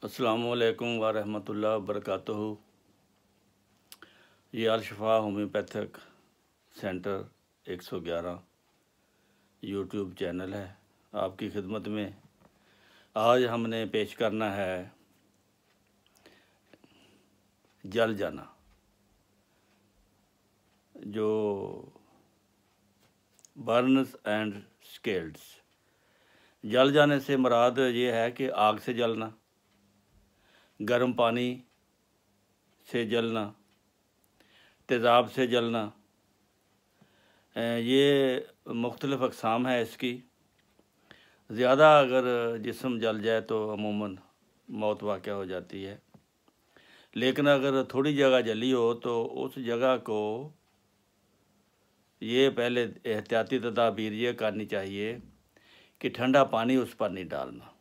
अस्सलामुअलैकुम वरहमतुल्लाहि वबरकातुहू। ये अल-शफा होम्योपैथिक सेंटर 111 यूट्यूब चैनल है आपकी खिदमत में। आज हमने पेश करना है जल जाना। जो बर्न्स एंड स्केल्ड्स, जल जाने से मुराद ये है कि आग से जलना, गर्म पानी से जलना, तेज़ाब से जलना। ये मुख्तलिफ़ अक़साम है इसकी। ज़्यादा अगर जिस्म जल जाए तो अमूमन मौत वाक़या हो जाती है, लेकिन अगर थोड़ी जगह जली हो तो उस जगह को ये पहले एहतियाती तदाबीर ये करनी चाहिए कि ठंडा पानी उस पर नहीं डालना,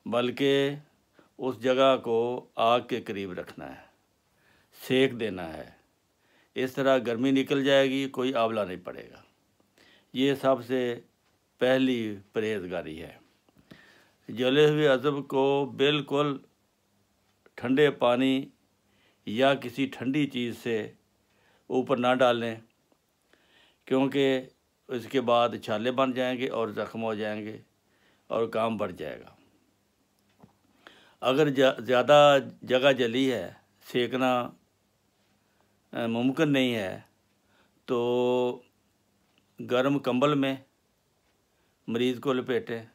बल्कि उस जगह को आग के करीब रखना है, सेक देना है। इस तरह गर्मी निकल जाएगी, कोई आंवला नहीं पड़ेगा। ये सबसे पहली परहेज़गारी है। जले हुए अज़ब को बिल्कुल ठंडे पानी या किसी ठंडी चीज़ से ऊपर ना डालें, क्योंकि इसके बाद छाले बन जाएंगे और ज़ख्म हो जाएंगे और काम बढ़ जाएगा। अगर ज़्यादा जगह जली है, सेकना मुमकिन नहीं है, तो गर्म कंबल में मरीज़ को लपेटें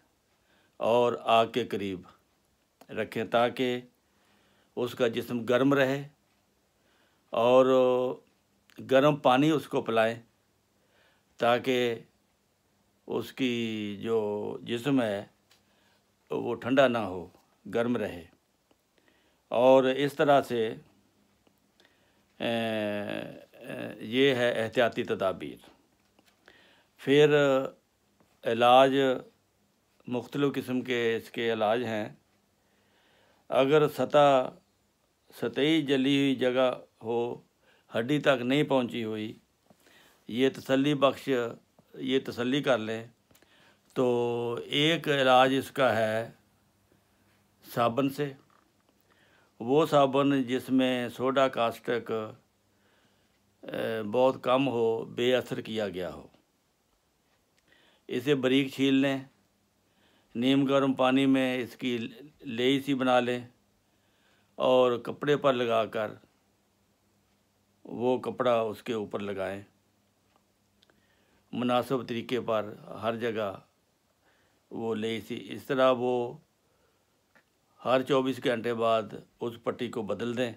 और आग के करीब रखें ताकि उसका जिस्म गर्म रहे, और गर्म पानी उसको पिलाएं ताकि उसकी जो जिस्म है वो ठंडा ना हो, गर्म रहे। और इस तरह से ये है एहतियाती तदाबीर। फिर इलाज मुख्तलिफ़ किस्म के इसके इलाज हैं। अगर सतही जली हुई जगह हो, हड्डी तक नहीं पहुंची हुई, ये तसल्ली कर लें, तो एक इलाज इसका है साबुन से। वो साबुन जिसमें सोडा कास्टिक बहुत कम हो, बेअसर किया गया हो, इसे बारीक छील लें, नीम गर्म पानी में इसकी लेई सी बना लें और कपड़े पर लगाकर वो कपड़ा उसके ऊपर लगाएं। मुनासिब तरीके पर हर जगह वो लेई सी, इस तरह वो हर 24 घंटे बाद उस पट्टी को बदल दें।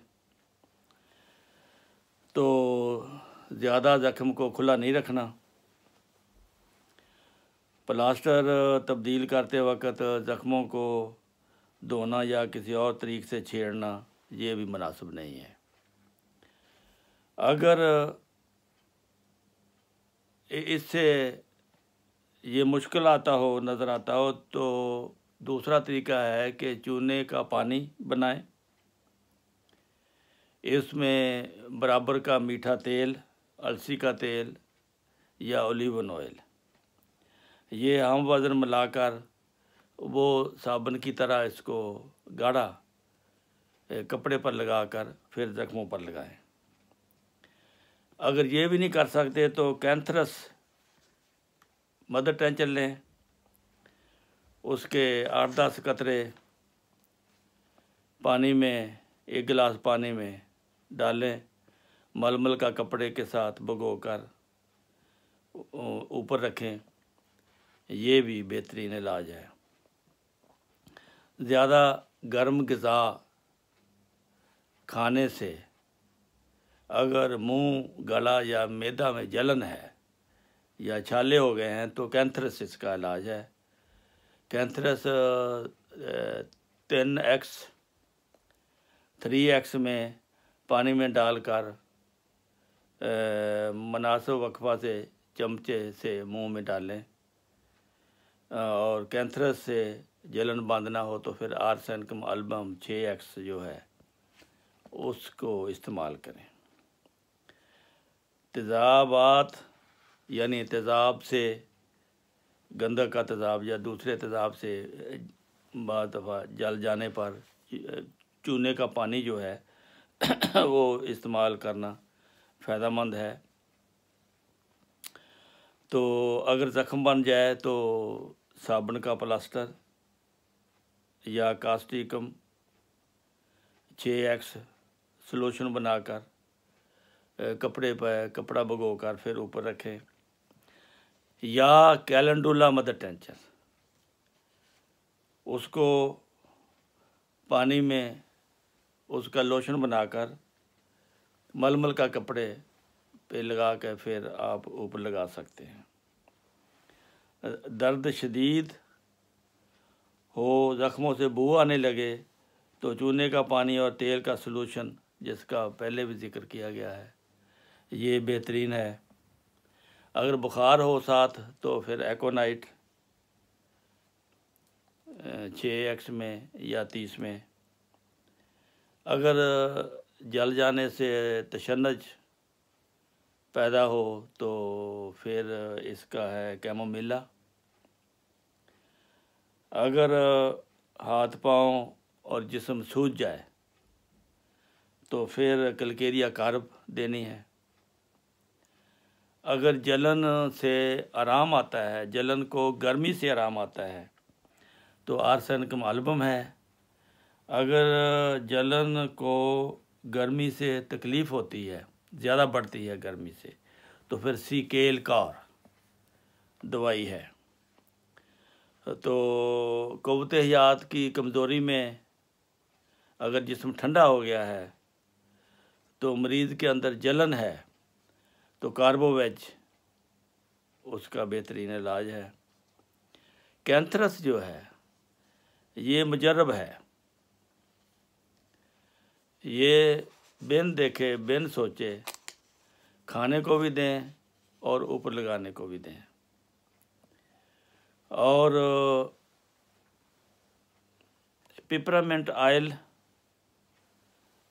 तो ज़्यादा ज़ख्म को खुला नहीं रखना। प्लास्टर तब्दील करते वक्त ज़ख्मों को धोना या किसी और तरीके से छेड़ना ये भी मुनासिब नहीं है। अगर इससे ये मुश्किल नज़र आता हो तो दूसरा तरीका है कि चूने का पानी बनाएं, इसमें बराबर का मीठा तेल, अलसी का तेल या ओलिवन ऑयल, ये हम वज़न मिलाकर वो साबुन की तरह इसको गाढ़ा कपड़े पर लगाकर फिर ज़ख्मों पर लगाएं। अगर ये भी नहीं कर सकते तो कैंथरस मदर टेंचर लें, उसके 8-10 कतरे पानी में, 1 गिलास पानी में डालें, मलमल का कपड़े के साथ भिगोकर ऊपर रखें। ये भी बेहतरीन इलाज है। ज़्यादा गर्म ग़िज़ा खाने से अगर मुंह, गला या मैदा में जलन है या छाले हो गए हैं तो कैंथरस इसका इलाज है। कैंथरस 3x 3x में पानी में डालकर मुनासिब वक्फा से चमचे से मुंह में डालें, और कैंथरस से जलन बंद ना हो तो फिर आर्सेनिकम एल्बम 6x जो है उसको इस्तेमाल करें। तेज़ाबात यानी तेज़ाब से, गंधक का तेज़ाब या दूसरे तेज़ाब से बाद दफ़ा जल जाने पर चूने का पानी जो है वो इस्तेमाल करना फ़ायदेमंद है। तो अगर ज़ख़म बन जाए तो साबुन का प्लास्टर या कास्टिकम 6x सलूशन बनाकर कपड़े पर कपड़ा भिगोकर फिर ऊपर रखें, या कैलेंडुला मदर टेंचर उसको पानी में उसका लोशन बनाकर मलमल का कपड़े पे लगा कर फिर आप ऊपर लगा सकते हैं। दर्द शदीद हो, ज़ख्मों से बू आने लगे तो चूने का पानी और तेल का सलूशन, जिसका पहले भी जिक्र किया गया है, ये बेहतरीन है। अगर बुखार हो साथ तो फिर एकोनाइट 6x में या 30 में। अगर जल जाने से तशन्नुज पैदा हो तो फिर इसका है कैमोमिला। अगर हाथ पाँव और जिस्म सूज जाए तो फिर कलकेरिया कार्ब देनी है। अगर जलन से आराम आता है, जलन को गर्मी से आराम आता है, तो आर्सेनिकम एल्बम है। अगर जलन को गर्मी से तकलीफ़ होती है, ज़्यादा बढ़ती है गर्मी से, तो फिर सीकेल कार दवाई है। तो क़ुव्वत हयात की कमज़ोरी में अगर जिस्म ठंडा हो गया है तो मरीज़ के अंदर जलन है तो कार्बोवेज उसका बेहतरीन इलाज है। कैंथरस जो है ये मुजर्रब है, ये बिन देखे बिन सोचे खाने को भी दें और ऊपर लगाने को भी दें। और पिपरामेंट ऑयल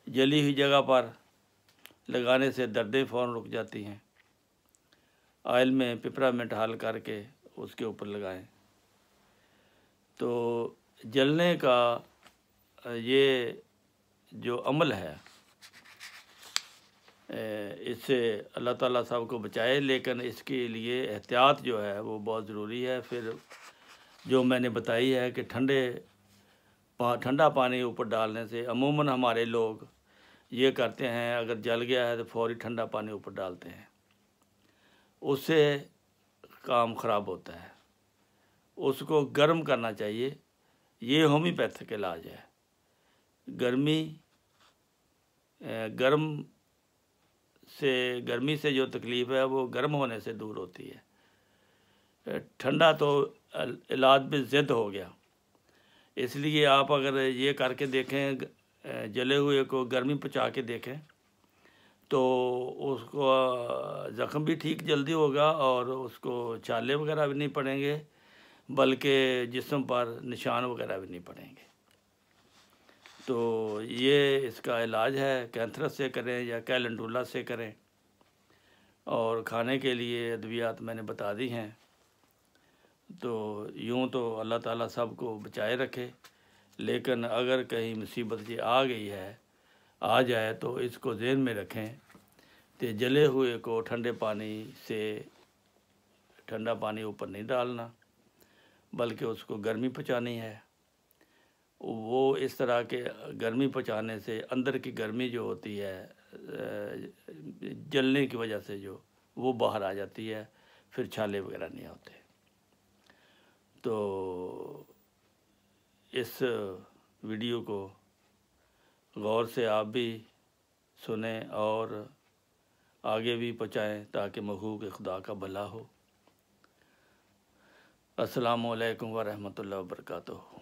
जली हुई जगह पर लगाने से दर्दें फ़ौरन रुक जाती हैं। ऑयल में पिपरामेंट हाल करके उसके ऊपर लगाएं तो जलने का ये जो अमल है इससे अल्लाह ताला सब को बचाए, लेकिन इसके लिए एहतियात जो है वो बहुत ज़रूरी है। फिर जो मैंने बताई है कि ठंडा पानी ऊपर डालने से अमूमन हमारे लोग ये करते हैं, अगर जल गया है तो फौरी ठंडा पानी ऊपर डालते हैं, उससे काम ख़राब होता है। उसको गर्म करना चाहिए। ये होम्योपैथिक इलाज है। गर्मी से जो तकलीफ़ है वो गर्म होने से दूर होती है। ठंडा तो इलाज में ज़िद हो गया। इसलिए आप अगर ये करके देखें, जले हुए को गर्मी पहुँचा के देखें तो उसको ज़ख़म भी ठीक जल्दी होगा और उसको छाले वगैरह भी नहीं पड़ेंगे, बल्कि जिस्म पर निशान वगैरह भी नहीं पड़ेंगे। तो ये इसका इलाज है। कैंथरस से करें या कैलेंडुला से करें। और खाने के लिए अद्वियात मैंने बता दी हैं। तो यूँ तो अल्लाह ताला सब को बचाए रखे, लेकिन अगर कहीं मुसीबत ये आ गई है, आ जाए, तो इसको ज़हन में रखें कि जले हुए को ठंडे पानी से ठंडा पानी ऊपर नहीं डालना, बल्कि उसको गर्मी पहुँचानी है। वो इस तरह के गर्मी पहुँचाने से अंदर की गर्मी जो होती है जलने की वजह से जो वो बाहर आ जाती है, फिर छाले वगैरह नहीं होते। तो इस वीडियो को गौर से आप भी सुने और आगे भी पहुँचाएँ ताकि महबूब खुदा का भला हो। अस्सलामु अलैकुम व रहमतुल्लाहि व बरकातुहू।